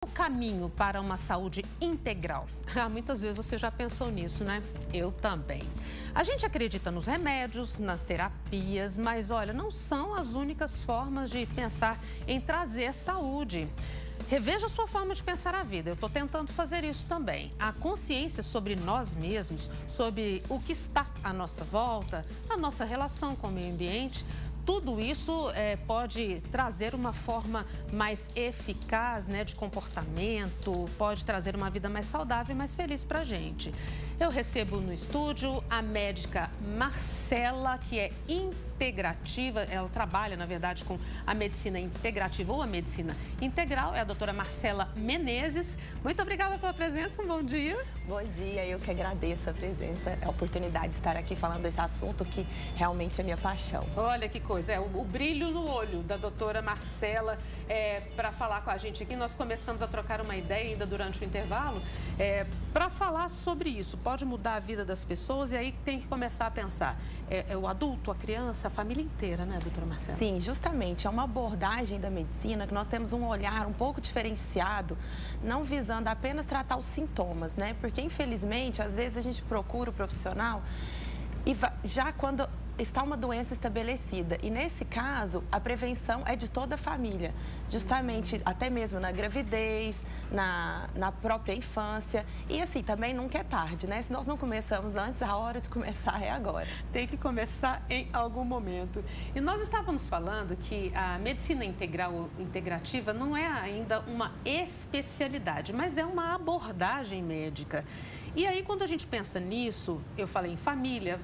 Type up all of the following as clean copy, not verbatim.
O caminho para uma saúde integral? Muitas vezes você já pensou nisso, né? Eu também. A gente acredita nos remédios, nas terapias, mas olha, não são as únicas formas de pensar em trazer saúde. Reveja a sua forma de pensar a vida. Eu estou tentando fazer isso também. A consciência sobre nós mesmos, sobre o que está à nossa volta, a nossa relação com o meio ambiente, tudo isso pode trazer uma forma mais eficaz, né, de comportamento, pode trazer uma vida mais saudável e mais feliz para a gente. Eu recebo no estúdio a médica Marcela, que é integrativa, ela trabalha, na verdade, com a medicina integrativa ou a medicina integral, é a doutora Marcela Menezes. Muito obrigada pela presença, um bom dia. Bom dia, eu que agradeço a presença, a oportunidade de estar aqui falando desse assunto que realmente é minha paixão. Olha que coisa, o brilho no olho da doutora Marcela para falar com a gente aqui. Nós começamos a trocar uma ideia ainda durante o intervalo para falar sobre isso. Pode mudar a vida das pessoas e aí tem que começar a pensar. O adulto, a criança, a família inteira, né, doutora Marcela? Sim, justamente, é uma abordagem da medicina que nós temos um olhar um pouco diferenciado, não visando apenas tratar os sintomas, né? Porque, infelizmente, às vezes a gente procura o profissional e já quando está uma doença estabelecida. E, nesse caso, a prevenção é de toda a família, justamente até mesmo na gravidez, na própria infância. E, assim, também nunca é tarde, né? Se nós não começamos antes, a hora de começar é agora. Tem que começar em algum momento. E nós estávamos falando que a medicina integral ou integrativa não é ainda uma especialidade, mas é uma abordagem médica. E aí, quando a gente pensa nisso, eu falei em família,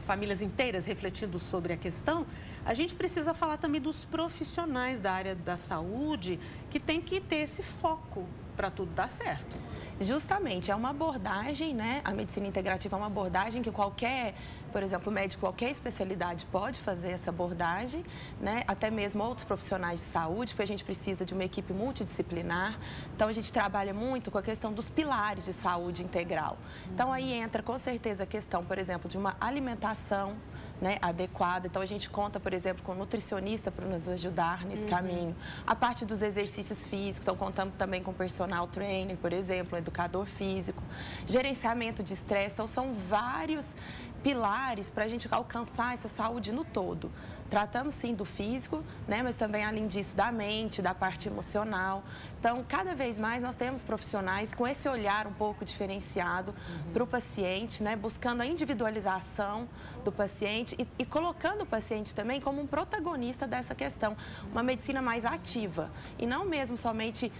famílias inteiras refletindo sobre a questão, a gente precisa falar também dos profissionais da área da saúde que tem que ter esse foco para tudo dar certo. Justamente, é uma abordagem, né? A medicina integrativa é uma abordagem que qualquer, por exemplo, médico, qualquer especialidade pode fazer essa abordagem, né? Até mesmo outros profissionais de saúde, porque a gente precisa de uma equipe multidisciplinar. Então, a gente trabalha muito com a questão dos pilares de saúde integral. Então, aí entra com certeza a questão, por exemplo, de uma alimentação, né, adequada. Então, a gente conta, por exemplo, com um nutricionista para nos ajudar nesse caminho. A parte dos exercícios físicos, então contamos também com personal trainer, por exemplo, um educador físico, gerenciamento de estresse. Então, são vários pilares para a gente alcançar essa saúde no todo. Tratamos, sim, do físico, né, mas também, além disso, da mente, da parte emocional. Então, cada vez mais nós temos profissionais com esse olhar um pouco diferenciado para o paciente, né, buscando a individualização do paciente e colocando o paciente também como um protagonista dessa questão. Uma medicina mais ativa e não mesmo somente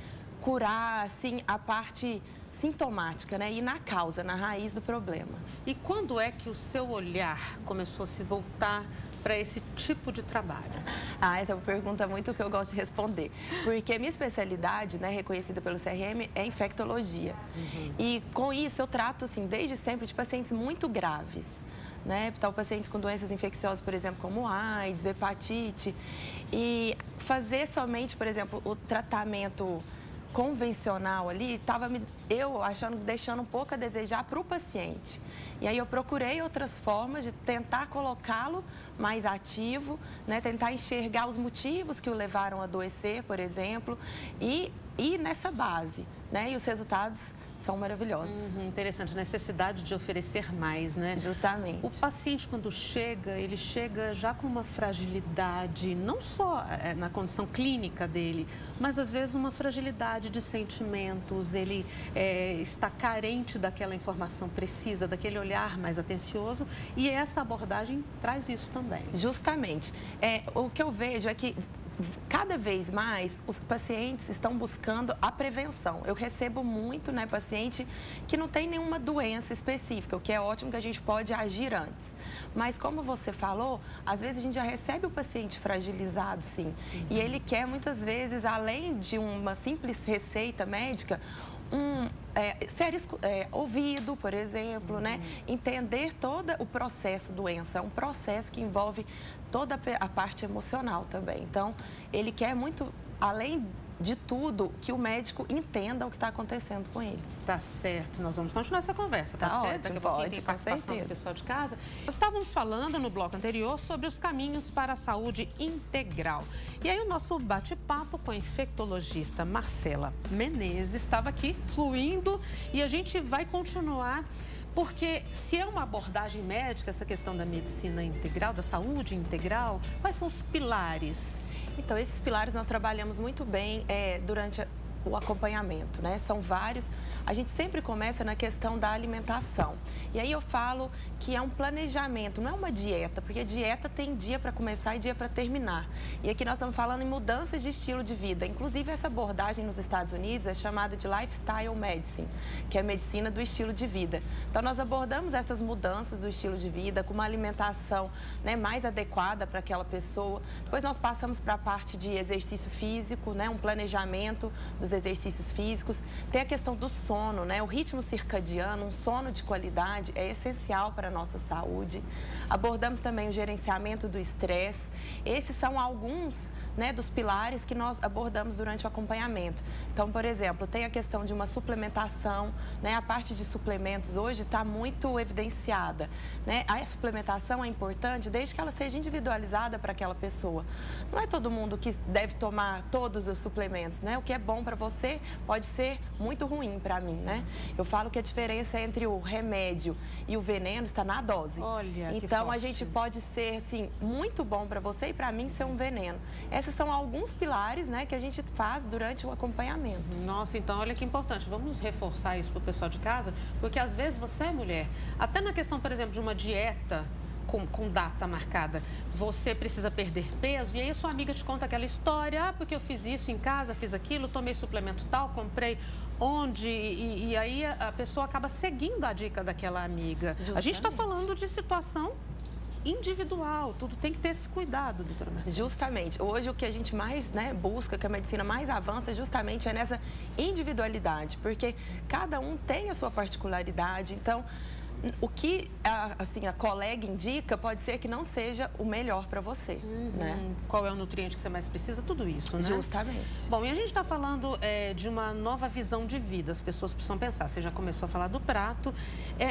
curar, assim, a parte sintomática, né? E na causa, na raiz do problema. E quando é que o seu olhar começou a se voltar para esse tipo de trabalho? Essa é uma pergunta muito que eu gosto de responder. Porque minha especialidade, né, reconhecida pelo CRM, é infectologia. E com isso eu trato, assim, desde sempre de pacientes muito graves, né? Então, pacientes com doenças infecciosas, por exemplo, como AIDS, hepatite. E fazer somente, por exemplo, o tratamento convencional ali, deixando um pouco a desejar para o paciente. E aí eu procurei outras formas de tentar colocá-lo mais ativo, né? Tentar enxergar os motivos que o levaram a adoecer, por exemplo, e nessa base, né? E os resultados são maravilhosos. Interessante, a necessidade de oferecer mais, né? Justamente. O paciente, quando chega, ele chega já com uma fragilidade, não só na condição clínica dele, mas às vezes uma fragilidade de sentimentos, ele está carente daquela informação precisa, daquele olhar mais atencioso, e essa abordagem traz isso também. Justamente. O que eu vejo é que cada vez mais os pacientes estão buscando a prevenção. Eu recebo muito, né, paciente que não tem nenhuma doença específica, o que é ótimo que a gente pode agir antes. Mas como você falou, às vezes a gente já recebe o paciente fragilizado, sim. E ele quer muitas vezes, além de uma simples receita médica, ser ouvido, por exemplo, né? Entender todo o processo doença. É um processo que envolve toda a parte emocional também. Então, ele quer muito, além de tudo que o médico entenda o que está acontecendo com ele. Tá certo, nós vamos continuar essa conversa, tá certo? Ótimo, Daqui a pouquinho tem com participação certeza. do pessoal de casa. Nós estávamos falando no bloco anterior sobre os caminhos para a saúde integral. E aí o nosso bate-papo com a infectologista Marcela Menezes estava aqui fluindo e a gente vai continuar. Porque se é uma abordagem médica, essa questão da medicina integral, da saúde integral, quais são os pilares? Então, esses pilares nós trabalhamos muito bem durante o acompanhamento, né? São vários. A gente sempre começa na questão da alimentação. E aí eu falo que é um planejamento, não é uma dieta, porque dieta tem dia para começar e dia para terminar. E aqui nós estamos falando em mudanças de estilo de vida. Inclusive, essa abordagem nos Estados Unidos é chamada de Lifestyle Medicine, que é a medicina do estilo de vida. Então, nós abordamos essas mudanças do estilo de vida com uma alimentação, né, mais adequada para aquela pessoa. Depois, nós passamos para a parte de exercício físico, né, um planejamento dos exercícios físicos. Tem a questão do sono, né, o ritmo circadiano, um sono de qualidade é essencial para a nossa saúde. Abordamos também o gerenciamento do estresse. Esses são alguns, né, dos pilares que nós abordamos durante o acompanhamento. Então, por exemplo, tem a questão de uma suplementação, né, a parte de suplementos hoje está muito evidenciada, né? A suplementação é importante desde que ela seja individualizada para aquela pessoa. Não é todo mundo que deve tomar todos os suplementos, né? O que é bom para você pode ser muito ruim para mim, né? Eu falo que a diferença entre o remédio e o veneno está na dose. Olha, que então, forte. a gente pode ser, assim, muito bom para você e para mim ser um veneno. Esses são alguns pilares, né, que a gente faz durante o acompanhamento. Nossa, então olha que importante. Vamos reforçar isso para o pessoal de casa, porque às vezes você é mulher, até na questão, por exemplo, de uma dieta com data marcada, você precisa perder peso e aí a sua amiga te conta aquela história, porque eu fiz isso em casa, fiz aquilo, tomei suplemento tal, comprei onde, e aí a pessoa acaba seguindo a dica daquela amiga. Justamente. A gente está falando de situação individual, tudo tem que ter esse cuidado, doutora Marcela. Justamente. Hoje o que a gente mais, né, busca, que a medicina mais avança, justamente é nessa individualidade, porque cada um tem a sua particularidade. Então, o que a colega indica pode ser que não seja o melhor para você, né? Qual é o nutriente que você mais precisa? Tudo isso, né? Justamente. Bom, e a gente está falando de uma nova visão de vida. As pessoas precisam pensar. Você já começou a falar do prato,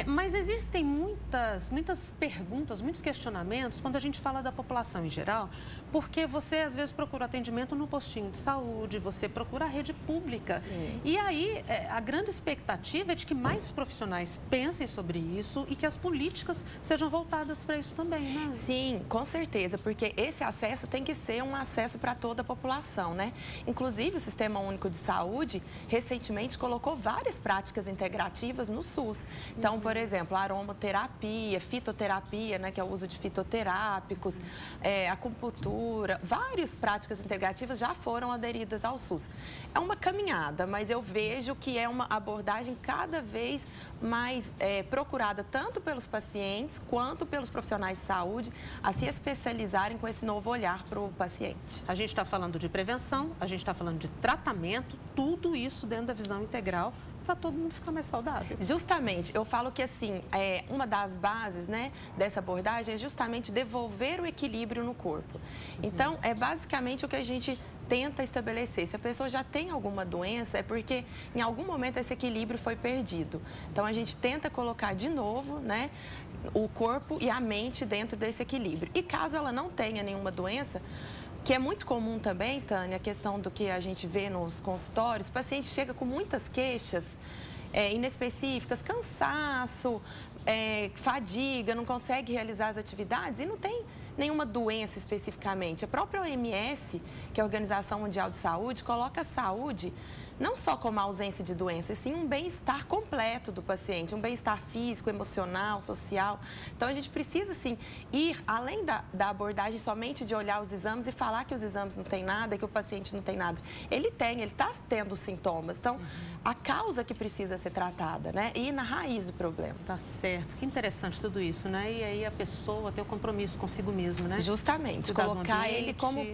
mas existem muitas perguntas, muitos questionamentos quando a gente fala da população em geral, porque você às vezes procura atendimento no postinho de saúde, você procura a rede pública. Sim. E aí a grande expectativa é de que mais profissionais pensem sobre isso e que as políticas sejam voltadas para isso também, né? Sim, com certeza, porque esse acesso tem que ser um acesso para toda a população, né? Inclusive, o Sistema Único de Saúde recentemente colocou várias práticas integrativas no SUS. Então, por exemplo, a aromaterapia, fitoterapia, né, que é o uso de fitoterápicos, acupuntura, várias práticas integrativas já foram aderidas ao SUS. É uma caminhada, mas eu vejo que é uma abordagem cada vez mais procurada tanto pelos pacientes quanto pelos profissionais de saúde a se especializarem com esse novo olhar para o paciente. A gente está falando de prevenção, a gente está falando de tratamento, tudo isso dentro da visão integral para todo mundo ficar mais saudável. Justamente, eu falo que assim, uma das bases, né, dessa abordagem é justamente devolver o equilíbrio no corpo. Então, é basicamente o que a gente tenta estabelecer. Se a pessoa já tem alguma doença, é porque em algum momento esse equilíbrio foi perdido. Então, a gente tenta colocar de novo, né, o corpo e a mente dentro desse equilíbrio. E caso ela não tenha nenhuma doença, que é muito comum também, Tânia, a questão do que a gente vê nos consultórios, o paciente chega com muitas queixas inespecíficas, cansaço, fadiga, não consegue realizar as atividades e não tem nenhuma doença especificamente. A própria OMS, que é a Organização Mundial de Saúde, coloca a saúde não só como a ausência de doença, e sim um bem-estar completo do paciente, um bem-estar físico, emocional, social. Então, a gente precisa, sim, ir além da abordagem somente de olhar os exames e falar que os exames não têm nada, que o paciente não tem nada. Ele está tendo sintomas. Então, a causa que precisa ser tratada, né? E ir na raiz do problema. Tá certo. Que interessante tudo isso, né? E aí a pessoa ter o compromisso consigo mesmo, né? Justamente. Cuidar do colocar ambiente. ele como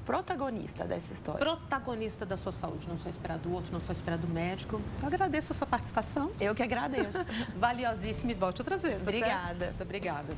protagonista dessa história. Protagonista da sua saúde, não só esperar do outro, não só esperar do médico. Eu agradeço a sua participação. Eu que agradeço. Valiosíssima e volte outras vezes. Tá Obrigada. certo? Muito obrigada.